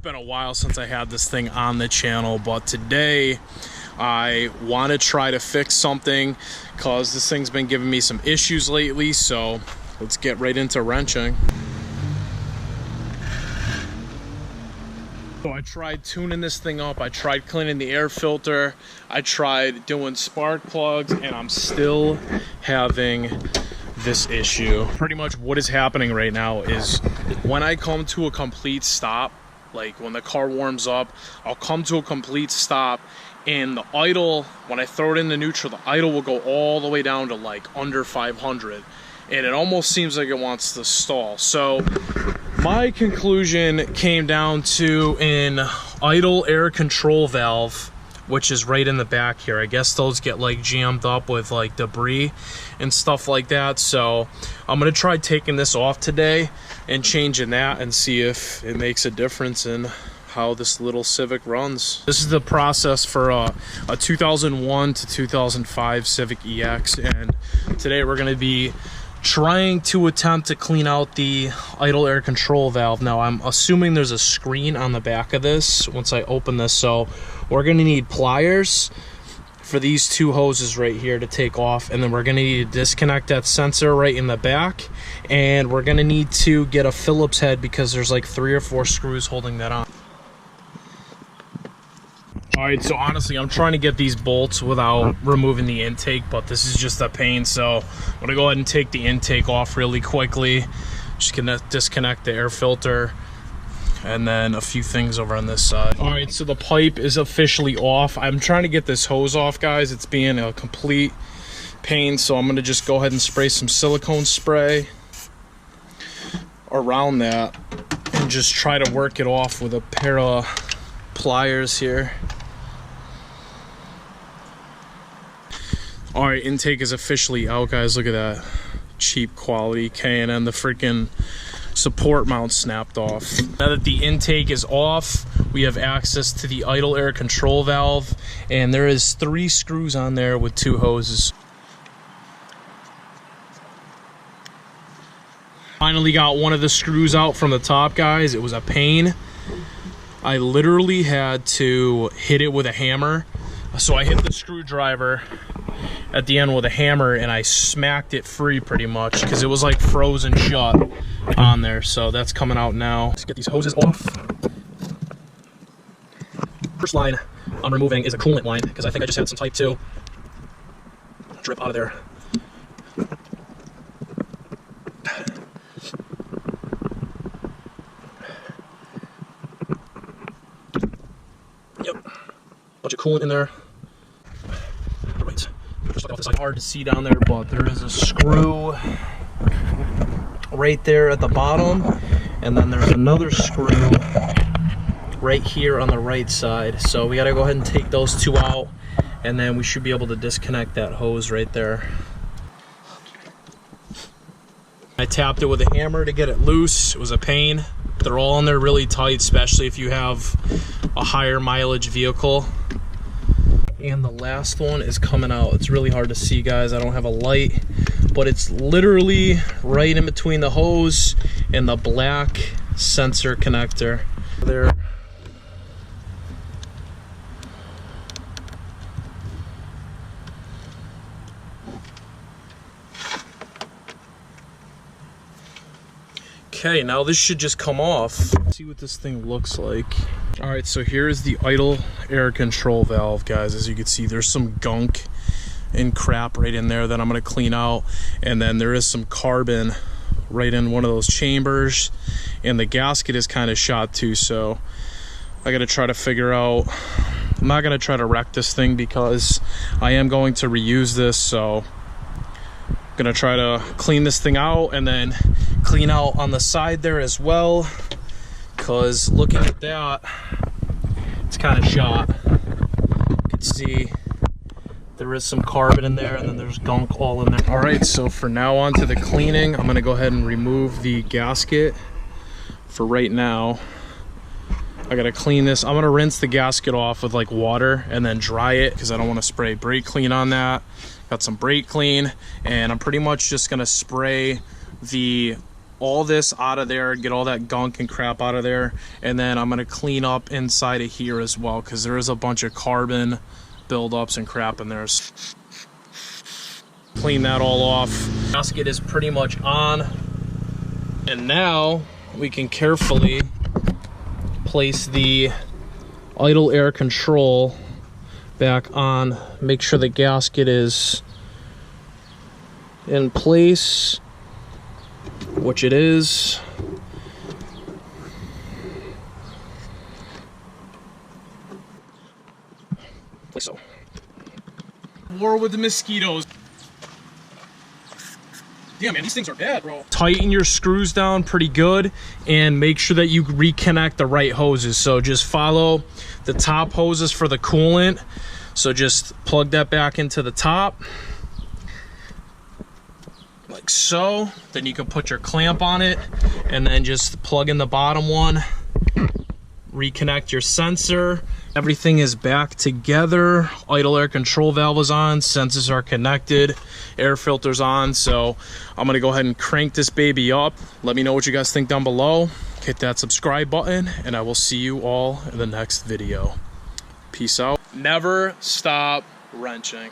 been a while since I had this thing on the channel, but today I want to try to fix something because this thing's been giving me some issues lately. So let's get right into wrenching. So I tried tuning this thing up, I tried cleaning the air filter, I tried doing spark plugs, and I'm still having this issue. Pretty much what is happening right now is when I come to a complete stop, like when the car warms up, I'll come to a complete stop, and the idle, when I throw it in the neutral, the idle will go all the way down to like under 500, and it almost seems like it wants to stall. So my conclusion came down to an idle air control valve, which is right in the back here. I guess those get like jammed up with like debris and stuff like that. So I'm gonna try taking this off today and changing that and see if it makes a difference in how this little Civic runs. This is the process for a 2001 to 2005 Civic EX, and today we're gonna be trying to attempt to clean out the idle air control valve. Now I'm assuming there's a screen on the back of this once I open this, so we're gonna need pliers for these two hoses right here to take off, and then we're gonna need to disconnect that sensor right in the back, and we're gonna need to get a Phillips head because there's like 3 or 4 screws holding that on. Alright, so honestly, I'm trying to get these bolts without removing the intake, but this is just a pain, so I'm going to go ahead and take the intake off really quickly. Just gonna disconnect the air filter, and then a few things over on this side. Alright, so the pipe is officially off. I'm trying to get this hose off, guys. It's being a complete pain, so I'm going to just go ahead and spray some silicone spray around that and just try to work it off with a pair of pliers here. All right, intake is officially out, guys. Look at that cheap quality K&N. The freaking support mount snapped off. Now that the intake is off, we have access to the idle air control valve, and there is 3 screws on there with 2 hoses. Finally got one of the screws out from the top, guys. It was a pain. I literally had to hit it with a hammer. So I hit the screwdriver at the end with a hammer, and I smacked it free pretty much because it was like frozen shut on there. So that's coming out now. Let's get these hoses off. First line I'm removing is a coolant line because I think I just had some type 2 drip out of there. Yep, bunch of coolant in there. Right, just off this side. Hard to see down there, but there is a screw right there at the bottom, and then there's another screw right here on the right side. So we got to go ahead and take those 2 out, and then we should be able to disconnect that hose right there. I tapped it with a hammer to get it loose. It was a pain. They're all in there really tight, especially if you have a higher mileage vehicle. And the last one is coming out. It's really hard to see, guys. I don't have a light, but it's literally right in between the hose and the black sensor connector there. Okay, now this should just come off. Let's see what this thing looks like. All right, so here's the idle air control valve, guys. As you can see, there's some gunk and crap right in there that I'm gonna clean out. And then there is some carbon right in one of those chambers. And the gasket is kind of shot too, so I gotta try to figure out. I'm not gonna try to wreck this thing because I am going to reuse this, so I'm gonna try to clean this thing out and then clean out on the side there as well, because looking at that, it's kind of shot. You can see there is some carbon in there, and then there's gunk all in there. All right, so for now on to the cleaning. I'm gonna go ahead and remove the gasket for right now. I gotta clean this. I'm gonna rinse the gasket off with like water and then dry it because I don't want to spray brake clean on that. Got some brake clean, and I'm pretty much just gonna spray the all this out of there, get all that gunk and crap out of there, and then I'm going to clean up inside of here as well, because there is a bunch of carbon buildups and crap in there. Clean that all off. Gasket is pretty much on, and now we can carefully place the idle air control back on. Make sure the gasket is in place, which it is. Like so. War with the mosquitoes. Yeah, man, these things are bad, bro. Tighten your screws down pretty good and make sure that you reconnect the right hoses. So just follow the top hoses for the coolant. So just plug that back into the top, like so. Then you can put your clamp on it and then just plug in the bottom one, reconnect your sensor. Everything is back together. Idle air control valve is on, sensors are connected, air filter's on. So I'm gonna go ahead and crank this baby up. Let me know what you guys think down below. Hit that subscribe button, and I will see you all in the next video. Peace out. Never stop wrenching.